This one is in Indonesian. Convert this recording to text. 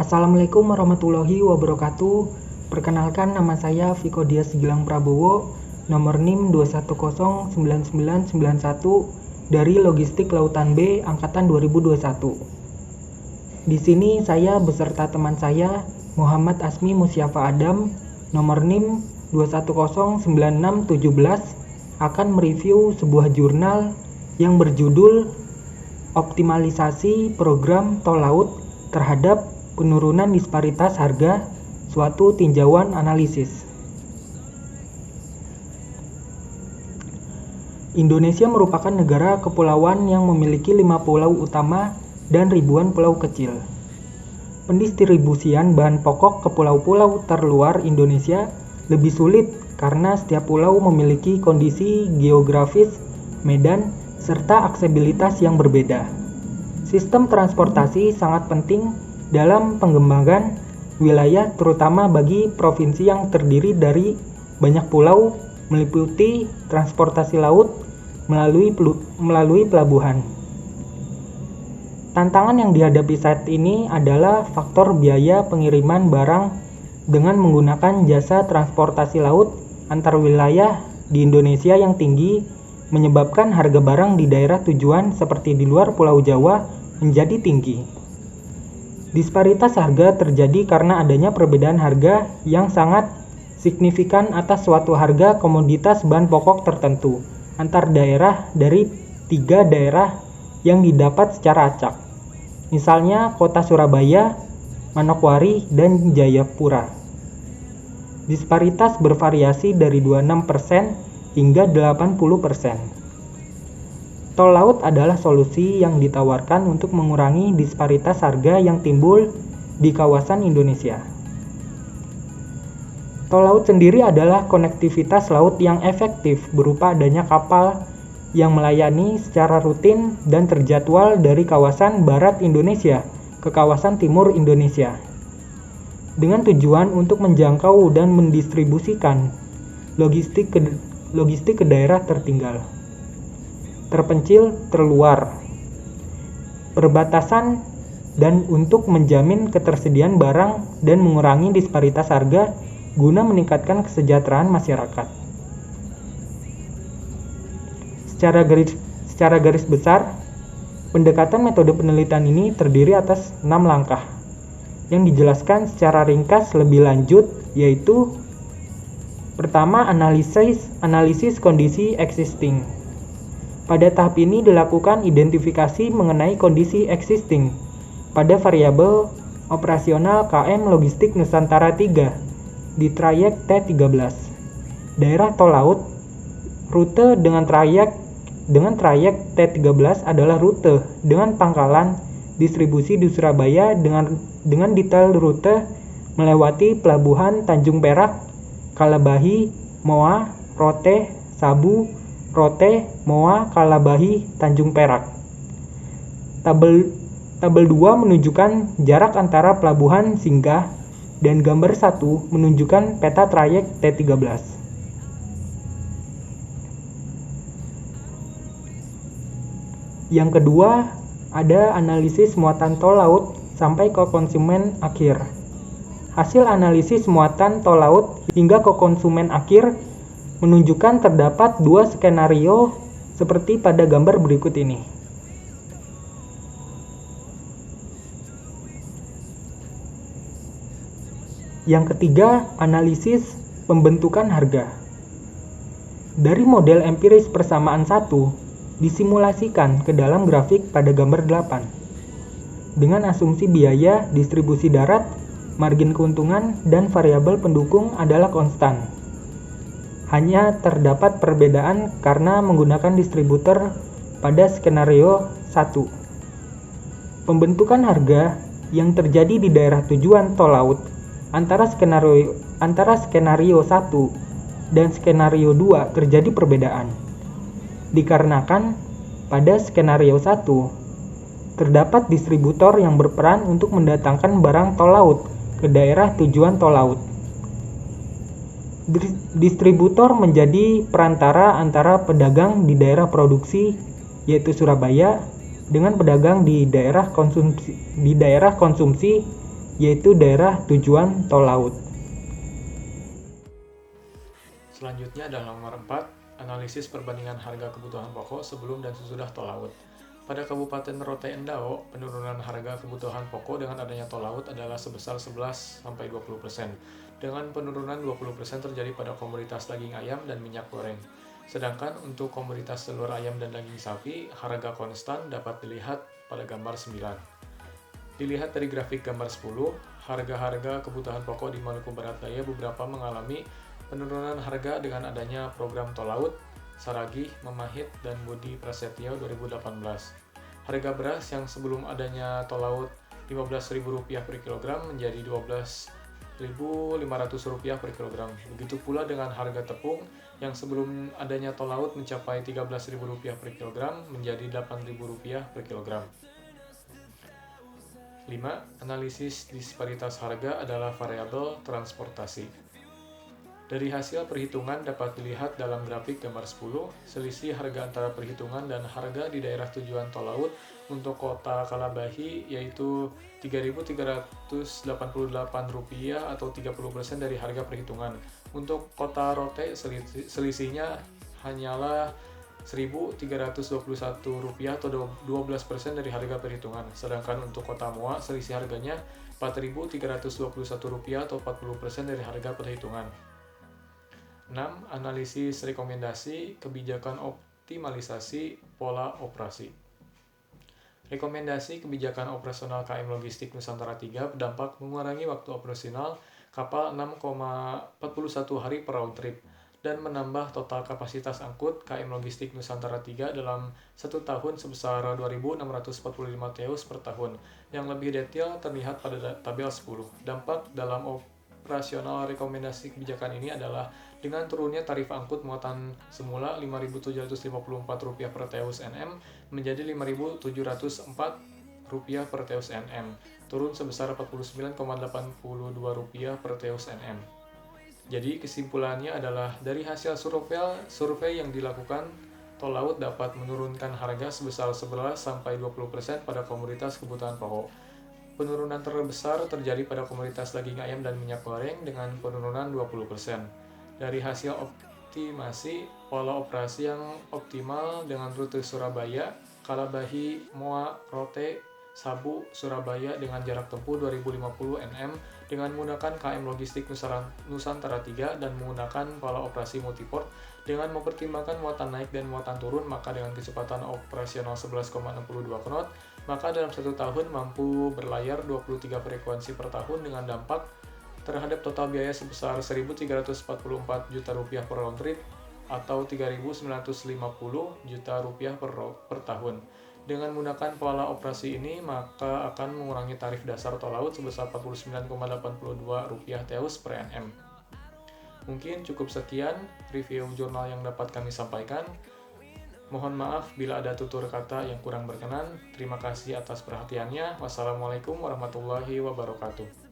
Assalamualaikum warahmatullahi wabarakatuh. Perkenalkan, nama saya Viko Dias Gilang Prabowo, nomor NIM 2109991 dari Logistik Lautan B angkatan 2021. Di sini saya beserta teman saya Muhammad Asmi Musyafa Adam, nomor NIM 2109617 akan mereview sebuah jurnal yang berjudul Optimalisasi Program Tol Laut terhadap Penurunan Disparitas Harga, suatu tinjauan analisis. Indonesia merupakan negara kepulauan yang memiliki 5 pulau utama dan ribuan pulau kecil. Pendistribusian bahan pokok ke pulau-pulau terluar Indonesia lebih sulit karena setiap pulau memiliki kondisi geografis, medan, serta aksesibilitas yang berbeda. Sistem transportasi sangat penting dalam pengembangan wilayah, terutama bagi provinsi yang terdiri dari banyak pulau, meliputi transportasi laut melalui pelabuhan. Tantangan yang dihadapi saat ini adalah faktor biaya pengiriman barang dengan menggunakan jasa transportasi laut antar wilayah di Indonesia yang tinggi, menyebabkan harga barang di daerah tujuan seperti di luar Pulau Jawa menjadi tinggi. Disparitas harga terjadi karena adanya perbedaan harga yang sangat signifikan atas suatu harga komoditas bahan pokok tertentu antar daerah dari 3 daerah yang didapat secara acak. Misalnya kota Surabaya, Manokwari, dan Jayapura. Disparitas bervariasi dari 26% hingga 80%. Tol laut adalah solusi yang ditawarkan untuk mengurangi disparitas harga yang timbul di kawasan Indonesia. Tol laut sendiri adalah konektivitas laut yang efektif berupa adanya kapal yang melayani secara rutin dan terjadwal dari kawasan barat Indonesia ke kawasan timur Indonesia, dengan tujuan untuk menjangkau dan mendistribusikan logistik ke daerah tertinggal, terpencil, terluar, perbatasan, dan untuk menjamin ketersediaan barang dan mengurangi disparitas harga guna meningkatkan kesejahteraan masyarakat. Secara garis besar, pendekatan metode penelitian ini terdiri atas 6 langkah yang dijelaskan secara ringkas lebih lanjut, yaitu: pertama, analisis kondisi existing. Pada tahap ini dilakukan identifikasi mengenai kondisi existing pada variabel operasional KM Logistik Nusantara 3 di trayek T13. Daerah tol laut, rute dengan trayek T13 adalah rute dengan pangkalan distribusi di Surabaya dengan detail rute melewati pelabuhan Tanjung Perak, Kalabahi, Moa, Rote, Sabu, Rote, Moa, Kalabahi, Tanjung Perak. Tabel 2 menunjukkan jarak antara pelabuhan singgah dan gambar 1 menunjukkan peta trayek T13. Yang kedua, ada analisis muatan tol laut sampai ke konsumen akhir. Hasil analisis muatan tol laut hingga ke konsumen akhir menunjukkan terdapat 2 skenario seperti pada gambar berikut ini. Yang ketiga, analisis pembentukan harga. Dari model empiris persamaan 1 disimulasikan ke dalam grafik pada gambar 8 dengan asumsi biaya, distribusi darat, margin keuntungan, dan variabel pendukung adalah konstan. Hanya terdapat perbedaan karena menggunakan distributor pada skenario 1. Pembentukan harga yang terjadi di daerah tujuan tol laut antara skenario 1 dan skenario 2 terjadi perbedaan. Dikarenakan pada skenario 1 terdapat distributor yang berperan untuk mendatangkan barang tol laut ke daerah tujuan tol laut. Distributor menjadi perantara antara pedagang di daerah produksi, yaitu Surabaya, dengan pedagang di daerah konsumsi yaitu daerah tujuan tol laut. Selanjutnya adalah nomor 4, analisis perbandingan harga kebutuhan pokok sebelum dan sesudah tol laut. Pada Kabupaten Rote Endau, penurunan harga kebutuhan pokok dengan adanya tol laut adalah sebesar 11-20%. Dengan penurunan 20% terjadi pada komoditas daging ayam dan minyak goreng. Sedangkan untuk komoditas telur ayam dan daging sapi, harga konstan dapat dilihat pada gambar 9. Dilihat dari grafik gambar 10, harga-harga kebutuhan pokok di Maluku Barat Daya beberapa mengalami penurunan harga dengan adanya program tol laut, Saragih, Memahit, dan Budi Prasetyo 2018. Harga beras yang sebelum adanya tol laut Rp15.000 per kilogram menjadi Rp12.500 per kilogram. Begitu pula dengan harga tepung yang sebelum adanya tol laut mencapai Rp13.000 per kilogram menjadi Rp8.000 per kilogram. 5. Analisis disparitas harga adalah variabel transportasi. Dari hasil perhitungan dapat dilihat dalam grafik gambar 10, selisih harga antara perhitungan dan harga di daerah tujuan tol laut untuk kota Kalabahi yaitu Rp3.388 atau 30% dari harga perhitungan. Untuk kota Rote selisihnya hanyalah Rp1.321 atau 12% dari harga perhitungan. Sedangkan untuk kota Moa selisih harganya Rp4.321 atau 40% dari harga perhitungan. 6. Analisis rekomendasi kebijakan optimalisasi pola operasi. Rekomendasi kebijakan operasional KM Logistik Nusantara 3 berdampak mengurangi waktu operasional kapal 6,41 hari per round trip dan menambah total kapasitas angkut KM Logistik Nusantara 3 dalam 1 tahun sebesar 2.645 TEU per tahun. Yang lebih detail terlihat pada tabel 10. Dampak dalam operasional rekomendasi kebijakan ini adalah dengan turunnya tarif angkut muatan semula Rp5.754 per TEUs NM menjadi Rp5.704 per TEUs NM, turun sebesar Rp49,82 per TEUs NM. Jadi kesimpulannya adalah dari hasil survei yang dilakukan, tol laut dapat menurunkan harga sebesar 11-20% pada komoditas kebutuhan pokok. Penurunan terbesar terjadi pada komoditas daging ayam dan minyak goreng dengan penurunan 20%. Dari hasil optimasi pola operasi yang optimal dengan rute Surabaya, Kalabahi, Moa, Rote, Sabu, Surabaya dengan jarak tempuh 2050 nm dengan menggunakan KM Logistik Nusantara 3 dan menggunakan pola operasi multiport dengan mempertimbangkan muatan naik dan muatan turun, maka dengan kecepatan operasional 11,62 knot, maka dalam 1 tahun mampu berlayar 23 frekuensi per tahun dengan dampak terhadap total biaya sebesar Rp1.344 juta per round trip atau Rp3.950 juta per tahun. Dengan menggunakan pola operasi ini, maka akan mengurangi tarif dasar tol laut sebesar Rp49,82 TEUs per NM. Mungkin cukup sekian review jurnal yang dapat kami sampaikan. Mohon maaf bila ada tutur kata yang kurang berkenan. Terima kasih atas perhatiannya. Wassalamualaikum warahmatullahi wabarakatuh.